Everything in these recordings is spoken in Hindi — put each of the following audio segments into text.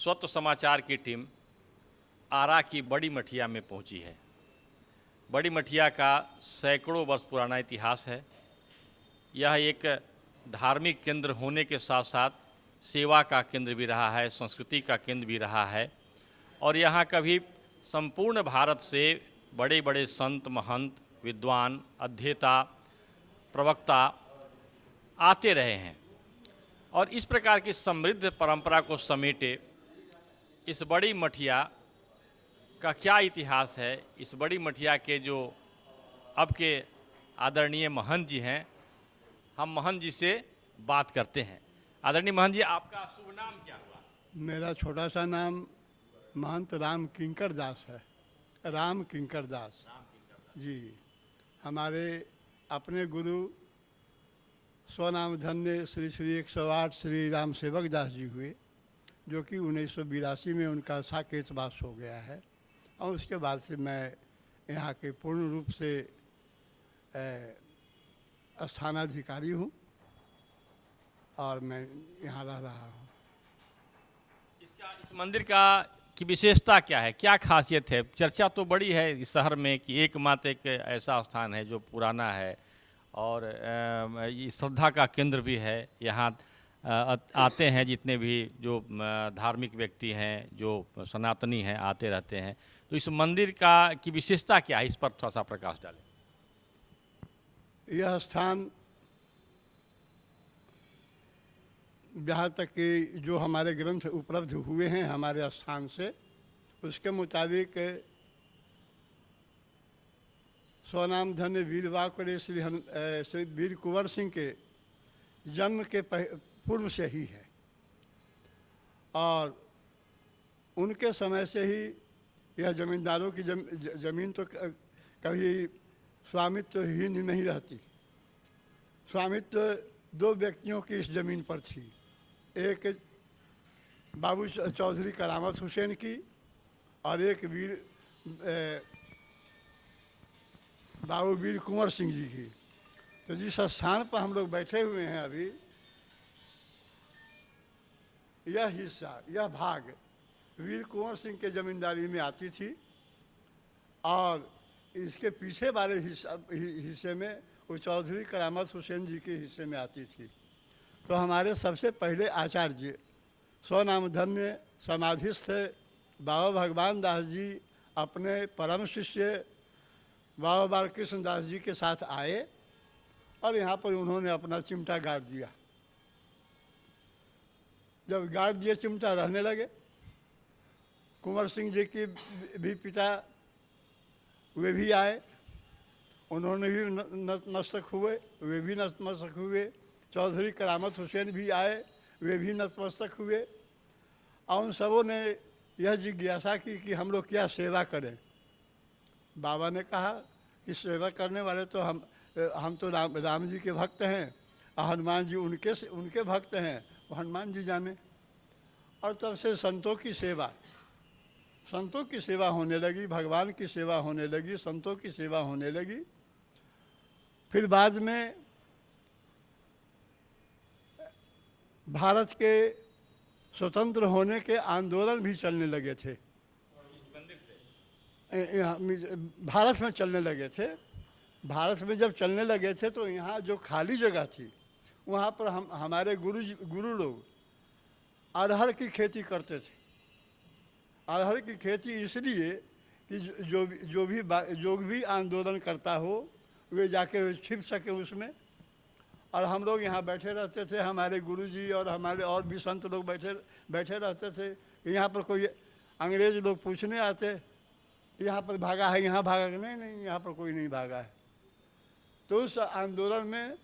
स्वत्व समाचार की टीम आरा की बड़ी मठिया में पहुंची है। बड़ी मठिया का सैकड़ों वर्ष पुराना इतिहास है। यह एक धार्मिक केंद्र होने के साथ साथ सेवा का केंद्र भी रहा है, संस्कृति का केंद्र भी रहा है और यहाँ कभी संपूर्ण भारत से बड़े बड़े संत, महंत, विद्वान, अध्येता, प्रवक्ता आते रहे हैं। और इस प्रकार की समृद्ध परंपरा को समेटे इस बड़ी मठिया का क्या इतिहास है, इस बड़ी मठिया के जो अब के आदरणीय महंत जी हैं, हम महंत जी से बात करते हैं। आदरणीय महंत जी, आपका शुभ नाम क्या हुआ? मेरा छोटा सा नाम महंत राम किंकर दास है। राम किंकर दास जी। हमारे अपने गुरु स्वनाम धन्य श्री श्री 108 श्री राम सेवक दास जी हुए, जो कि 1982 में उनका साकेतवास हो गया है। और उसके बाद से मैं यहाँ के पूर्ण रूप से स्थानाधिकारी हूँ और मैं यहाँ रह रहा हूँ। इस मंदिर का की विशेषता क्या है, क्या खासियत है? चर्चा तो बड़ी है इस शहर में कि एकमात्र एक ऐसा स्थान है जो पुराना है और ये श्रद्धा का केंद्र भी है। यहाँ आते हैं जितने भी जो धार्मिक व्यक्ति हैं, जो सनातनी हैं, आते रहते हैं। तो इस मंदिर का की विशेषता क्या है, इस पर थोड़ा सा प्रकाश डालें। यह स्थान जहाँ तक कि जो हमारे ग्रंथ उपलब्ध हुए हैं हमारे स्थान से, उसके मुताबिक स्वनाम धन्य वीरवाकुरे श्री वीर कुंवर सिंह के जन्म के पूर्व से ही है और उनके समय से ही यह जमींदारों की जमीन तो कभी स्वामित्व ही नहीं रहती। स्वामित्व दो व्यक्तियों की इस ज़मीन पर थी, एक बाबू चौधरी करामत हुसैन की और एक बाबू वीर कुंवर सिंह जी की। तो जिस स्थान पर हम लोग बैठे हुए हैं अभी, यह हिस्सा, यह भाग वीर कुंवर सिंह के ज़मींदारी में आती थी और इसके पीछे वाले हिस्से में वो चौधरी करामत हुसैन जी के हिस्से में आती थी। तो हमारे सबसे पहले आचार्य स्वनाम धन्य समाधिस्थ बाबा भगवान दास जी अपने परम शिष्य बाबा बालकृष्ण दास जी के साथ आए और यहाँ पर उन्होंने अपना चिमटा गाड़ दिया। जब गाड़ दिए चिमटा रहने लगे, कुंवर सिंह जी के भी पिता वे भी आए, उन्होंने भी नतमस्तक हुए, वे भी नतमस्तक हुए। चौधरी करामत हुसैन भी आए, वे भी नतमस्तक हुए और उन सबों ने यह जिज्ञासा की कि हम लोग क्या सेवा करें। बाबा ने कहा कि सेवा करने वाले तो हम तो राम जी के भक्त हैं और हनुमान जी उनके भक्त हैं, वो हनुमान जी जाने। और तब से संतों की सेवा होने लगी, भगवान की सेवा होने लगी, संतों की सेवा होने लगी। फिर बाद में भारत के स्वतंत्र होने के आंदोलन भी चलने लगे थे। इस मंदिर से भारत में चलने लगे थे। भारत में जब चलने लगे थे तो यहाँ जो खाली जगह थी वहाँ पर हमारे गुरु लोग अरहर की खेती करते थे। अरहर की खेती इसलिए कि जो भी आंदोलन करता हो वे जाके छिप सके उसमें। और हम लोग यहाँ बैठे रहते थे, हमारे गुरुजी और हमारे और भी संत लोग बैठे रहते थे। यहाँ पर कोई अंग्रेज लोग पूछने आते कि यहाँ पर भागा है, यहाँ भागा है, नहीं यहाँ पर कोई नहीं भागा है। तो उस आंदोलन में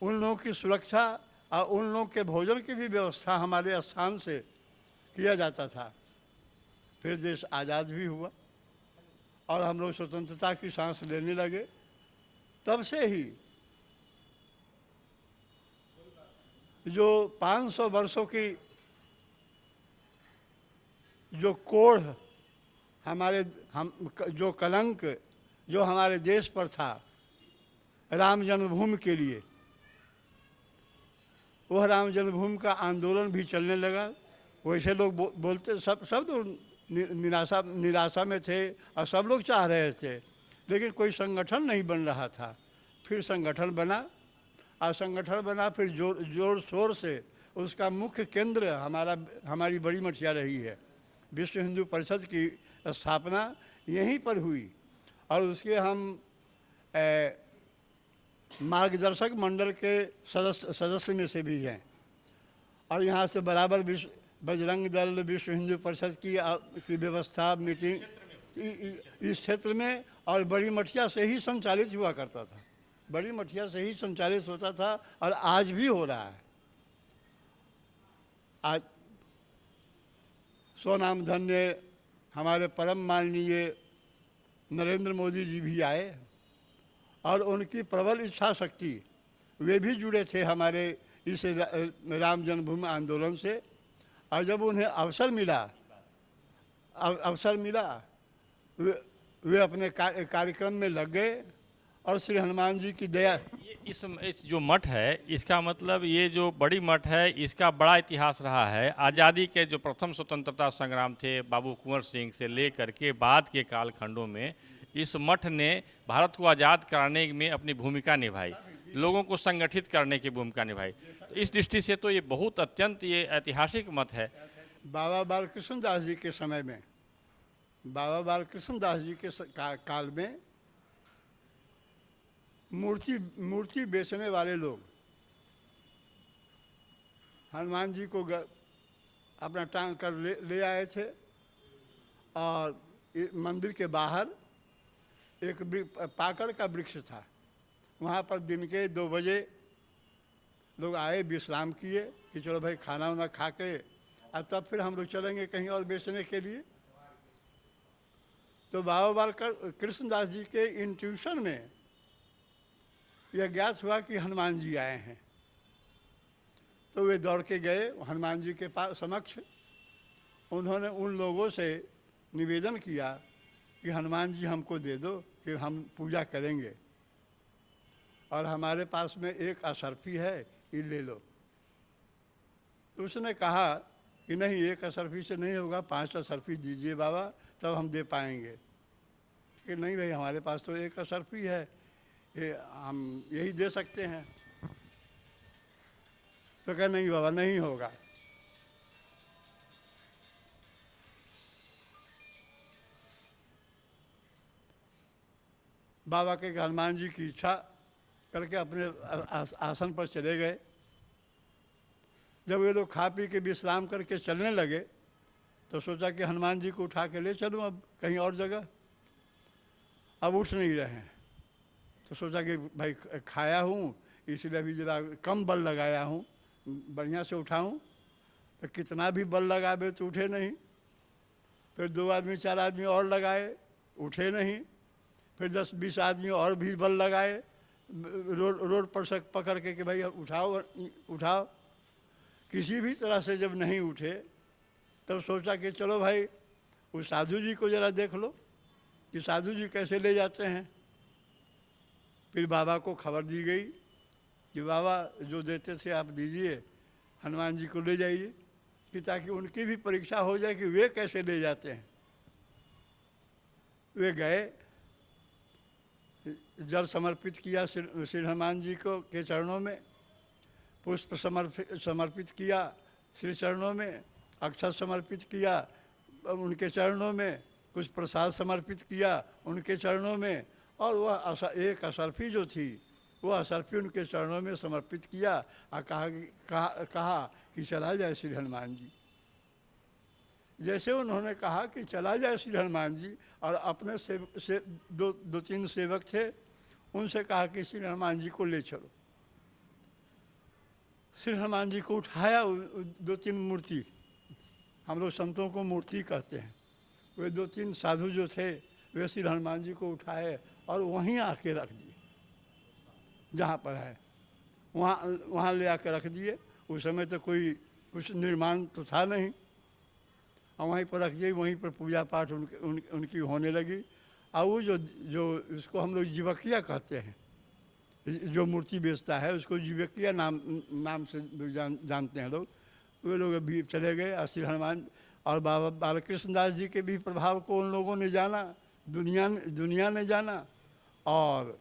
उन लोगों की सुरक्षा और उन लोगों के भोजन की भी व्यवस्था हमारे स्थान से किया जाता था। फिर देश आज़ाद भी हुआ और हम लोग स्वतंत्रता की सांस लेने लगे। तब से ही जो 500 वर्षों की जो कोढ़ जो कलंक जो हमारे देश पर था राम जन्मभूमि के लिए, वह राम जन्मभूमि का आंदोलन भी चलने लगा। वैसे लोग बोलते सब तो निराशा निराशा में थे और सब लोग चाह रहे थे, लेकिन कोई संगठन नहीं बन रहा था। फिर संगठन बना और संगठन बना फिर जोर शोर से उसका मुख्य केंद्र हमारी बड़ी मठिया रही है। विश्व हिंदू परिषद की स्थापना यहीं पर हुई और उसके हम मार्गदर्शक मंडल के सदस्य में से भी हैं। और यहाँ से बराबर बजरंग दल, विश्व हिंदू परिषद की व्यवस्था मीटिंग इस क्षेत्र में और बड़ी मठिया से ही संचालित हुआ करता था। बड़ी मठिया से ही संचालित होता था और आज भी हो रहा है। आज स्वनाम धन्य हमारे परम माननीय नरेंद्र मोदी जी भी आए और उनकी प्रबल इच्छा शक्ति, वे भी जुड़े थे हमारे इस राम जन्मभूमि आंदोलन से। और जब उन्हें अवसर मिला वे अपने कार्यक्रम में लग गए और श्री हनुमान जी की दया। इस जो मठ है, इसका मतलब ये जो बड़ी मठ है, इसका बड़ा इतिहास रहा है। आज़ादी के जो प्रथम स्वतंत्रता संग्राम थे बाबू कुंवर सिंह से लेकर के बाद के कालखंडों में इस मठ ने भारत को आज़ाद कराने में अपनी भूमिका निभाई, लोगों को संगठित करने की भूमिका निभाई। तो इस दृष्टि से तो ये बहुत अत्यंत ये ऐतिहासिक मठ है। बाबा बालकृष्ण दास जी के समय में, बाबा बालकृष्ण दास जी के काल में मूर्ति बेचने वाले लोग हनुमान जी को अपना टांग कर ले आए थे और मंदिर के बाहर एक पाकड़ का वृक्ष था। वहाँ पर दिन के 2 बजे लोग आए, विश्राम किए कि चलो भाई खाना वाना खा के और तब फिर हम लोग चलेंगे कहीं और बेचने के लिए। तो बाबा बाल कृष्णदास जी के इंट्यूशन में यह ज्ञात हुआ कि हनुमान जी आए हैं। तो वे दौड़ के गए हनुमान जी के पास समक्ष। उन्होंने उन लोगों से निवेदन किया कि हनुमान जी हमको दे दो कि हम पूजा करेंगे, और हमारे पास में एक असरफी है, ये ले लो। तो उसने कहा कि नहीं, एक असरफी से नहीं होगा, 5 असरफी दीजिए बाबा, तब हम दे पाएंगे। कि नहीं भाई, हमारे पास तो एक असरफी है, ये हम यही दे सकते हैं। तो कहा नहीं बाबा, नहीं होगा। बाबा के हनुमान जी की इच्छा करके अपने आसन पर चले गए। जब वे लोग खा पी के विश्राम करके चलने लगे तो सोचा कि हनुमान जी को उठा के ले चलूँ अब कहीं और जगह। अब उठ नहीं रहे हैं तो सोचा कि भाई खाया हूँ इसलिए अभी ज़रा कम बल लगाया हूँ, बढ़िया से उठाऊँ। तो कितना भी बल लगाए तो उठे नहीं। फिर 2 आदमी 4 आदमी और लगाए, उठे नहीं। फिर 10-20 आदमी और भी बल लगाए रोड पर से पकड़ के कि भाई उठाओ उठाओ। किसी भी तरह से जब नहीं उठे तब सोचा कि चलो भाई उस साधु जी को ज़रा देख लो कि साधु जी कैसे ले जाते हैं। फिर बाबा को खबर दी गई कि बाबा जो देते थे आप दीजिए, हनुमान जी को ले जाइए, कि ताकि उनकी भी परीक्षा हो जाए कि वे कैसे ले जाते हैं। वे गए, जल समर्पित किया श्री हनुमान जी को के चरणों में, पुष्प समर्पित किया श्री चरणों में, अक्षत समर्पित किया उनके चरणों में, कुछ प्रसाद समर्पित किया उनके चरणों में, और वह एक असरफी जो थी वह असरफी उनके चरणों में समर्पित किया और कहा कि चला जाए श्री हनुमान जी। जैसे उन्होंने कहा कि चला जाए श्री हनुमान जी, और अपने दो तीन सेवक थे उनसे कहा कि श्री हनुमान जी को ले चलो। श्री हनुमान जी को उठाया, 2-3 मूर्ति, हम लोग संतों को मूर्ति कहते हैं, वे 2-3 साधु जो थे वे श्री हनुमान जी को उठाए और वहीं आके रख दिए, जहाँ पर है वहाँ ले आकर रख दिए। उस समय तो कुछ निर्माण तो था नहीं, और वहीं पर रख दिए, वहीं पर पूजा पाठ उनकी होने लगी। और वो जो इसको हम लोग जीवकिया कहते हैं, जो मूर्ति बेचता है उसको जीवकिया नाम से जानते हैं लोग। वे लोग भी चले गए। और श्री हनुमान और बाबा बालकृष्ण दास जी के भी प्रभाव को उन लोगों ने जाना, दुनिया ने जाना। और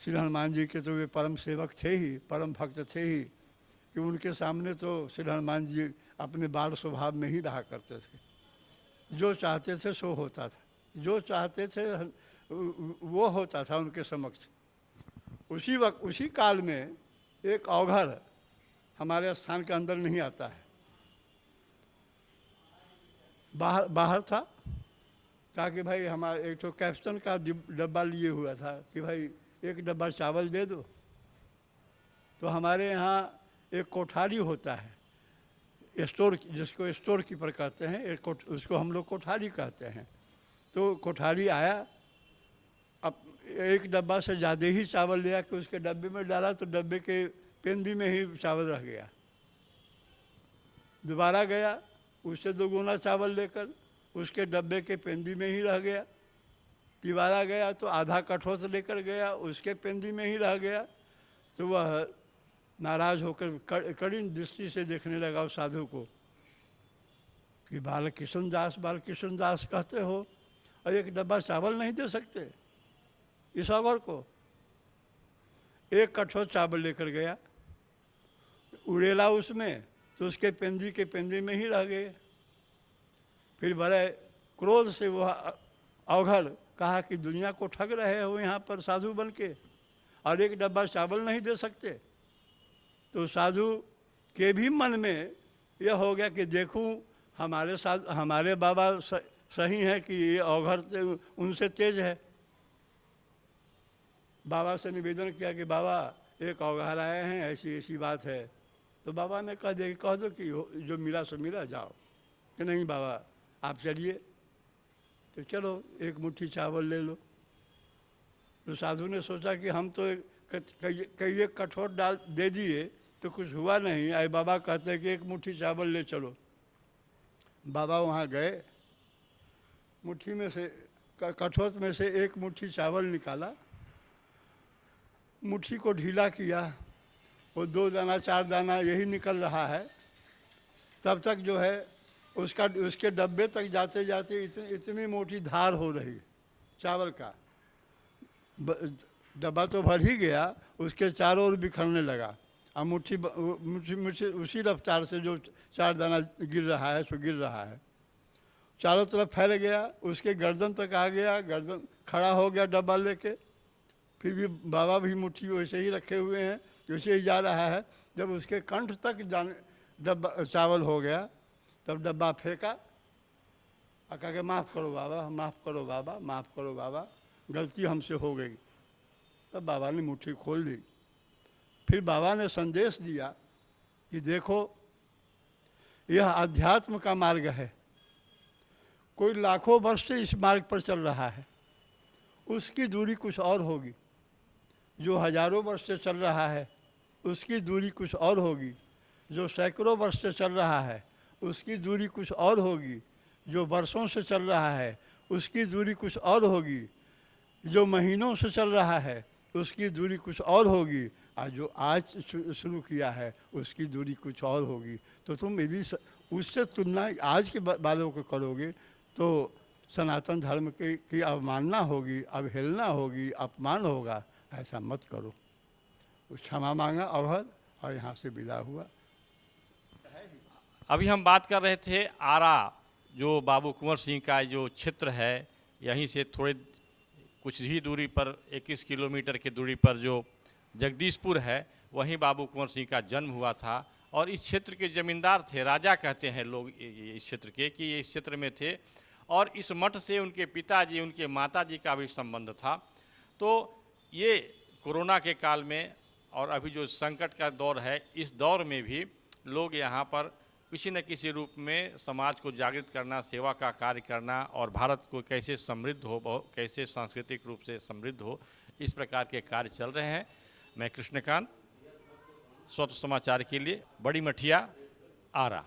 श्री हनुमान जी के तो वे परम सेवक थे ही, परम भक्त थे ही, कि उनके सामने तो श्री हनुमान जी अपने बाल स्वभाव में ही रहा करते थे। जो चाहते थे सो होता था, जो चाहते थे वो होता था उनके समक्ष। उसी वक्त उसी काल में एक अवघर हमारे स्थान के अंदर नहीं आता है, बाहर था। कहा कि भाई हमारे एक तो कैप्टन का डब्बा लिए हुआ था कि भाई एक डब्बा चावल दे दो। तो हमारे यहाँ एक कोठारी होता है, स्टोर, जिसको स्टोर कीपर कहते हैं, उसको हम लोग कोठारी कहते हैं। तो कोठारी आया, अब एक डब्बा से ज़्यादा ही चावल लिया कि उसके डब्बे में डाला तो डब्बे के पेंदी में ही चावल रह गया। दोबारा गया, उससे दोगुना चावल लेकर उसके डब्बे के पेंदी में ही रह गया। तिबारा गया तो आधा कठोर लेकर गया, उसके पेंदी में ही रह गया। तो वह नाराज होकर कड़ी दृष्टि से देखने लगा उस साधु को कि बालकृष्ण दास कहते हो और एक डब्बा चावल नहीं दे सकते इस अवघर को। एक कठोर चावल लेकर गया, उड़ेला उसमें तो उसके पेंदी में ही रह गए। फिर बड़े क्रोध से वह अवघर कहा कि दुनिया को ठग रहे हो यहाँ पर साधु बन के, और एक डब्बा चावल नहीं दे सकते। तो साधु के भी मन में यह हो गया कि देखूं हमारे बाबा सही है कि ये अवघर उनसे तेज है। बाबा से निवेदन किया कि बाबा एक अवघर आए हैं, ऐसी ऐसी बात है। तो बाबा ने कह दो कि जो मिला सो मिला, जाओ। कि नहीं बाबा आप चलिए। तो चलो एक मुट्ठी चावल ले लो। तो साधु ने सोचा कि हम तो कई एक कठोर डाल दे दिए तो कुछ हुआ नहीं, आए बाबा कहते हैं कि एक मुट्ठी चावल ले चलो। बाबा वहाँ गए, मुट्ठी में से कठोर में से एक मुट्ठी चावल निकाला, मुट्ठी को ढीला किया, वो 2 दाना 4 दाना यही निकल रहा है। तब तक जो है उसके डब्बे तक जाते जाते इतनी मोटी धार हो रही चावल का। डब्बा तो भर ही गया, उसके चारों ओर बिखरने लगा। अब मुट्ठी उसी रफ्तार से जो 4 दाना गिर रहा है सो गिर रहा है, चारों तरफ फैल गया, उसके गर्दन तक आ गया, गर्दन खड़ा हो गया डब्बा लेके। फिर भी बाबा भी मुट्ठी वैसे ही रखे हुए हैं, वैसे ही जा रहा है। जब उसके कंठ तक डब्बा चावल हो गया तब डब्बा फेंका और कहा कि माफ़ करो बाबा, माफ़ करो बाबा, माफ़ करो बाबा, गलती हमसे हो गई। तब बाबा ने मुट्ठी खोल दी। फिर बाबा ने संदेश दिया कि देखो यह अध्यात्म का मार्ग है, कोई लाखों वर्ष से इस मार्ग पर चल रहा है, उसकी दूरी कुछ और होगी। जो हजारों वर्ष से चल रहा है उसकी दूरी कुछ और होगी। जो सैकड़ों वर्ष से चल रहा है उसकी दूरी कुछ और होगी। जो वर्षों से चल रहा है उसकी दूरी कुछ और होगी। जो महीनों से चल रहा है उसकी दूरी कुछ और होगी। और जो आज शुरू किया है उसकी दूरी कुछ और होगी। तो तुम यदि उससे तुलना आज के बालों को करोगे तो सनातन धर्म की अवमानना होगी, अवहेलना होगी, अपमान होगा। ऐसा मत करो। क्षमा मांगा अवहर और यहाँ से विदा हुआ। अभी हम बात कर रहे थे आरा, जो बाबू कुंवर सिंह का जो क्षेत्र है, यहीं से थोड़े कुछ ही दूरी पर 21 किलोमीटर की दूरी पर जो जगदीशपुर है, वहीं बाबू कुंवर सिंह का जन्म हुआ था। और इस क्षेत्र के ज़मींदार थे, राजा कहते हैं लोग इस क्षेत्र के, कि ये इस क्षेत्र में थे। और इस मठ से उनके पिताजी, उनके माताजी का भी संबंध था। तो ये कोरोना के काल में और अभी जो संकट का दौर है, इस दौर में भी लोग यहाँ पर किसी न किसी रूप में समाज को जागृत करना, सेवा का कार्य करना और भारत को कैसे समृद्ध हो, कैसे सांस्कृतिक रूप से समृद्ध हो, इस प्रकार के कार्य चल रहे हैं। मैं कृष्णकांत, स्वतः समाचार के लिए, बड़ी मठिया, आरा।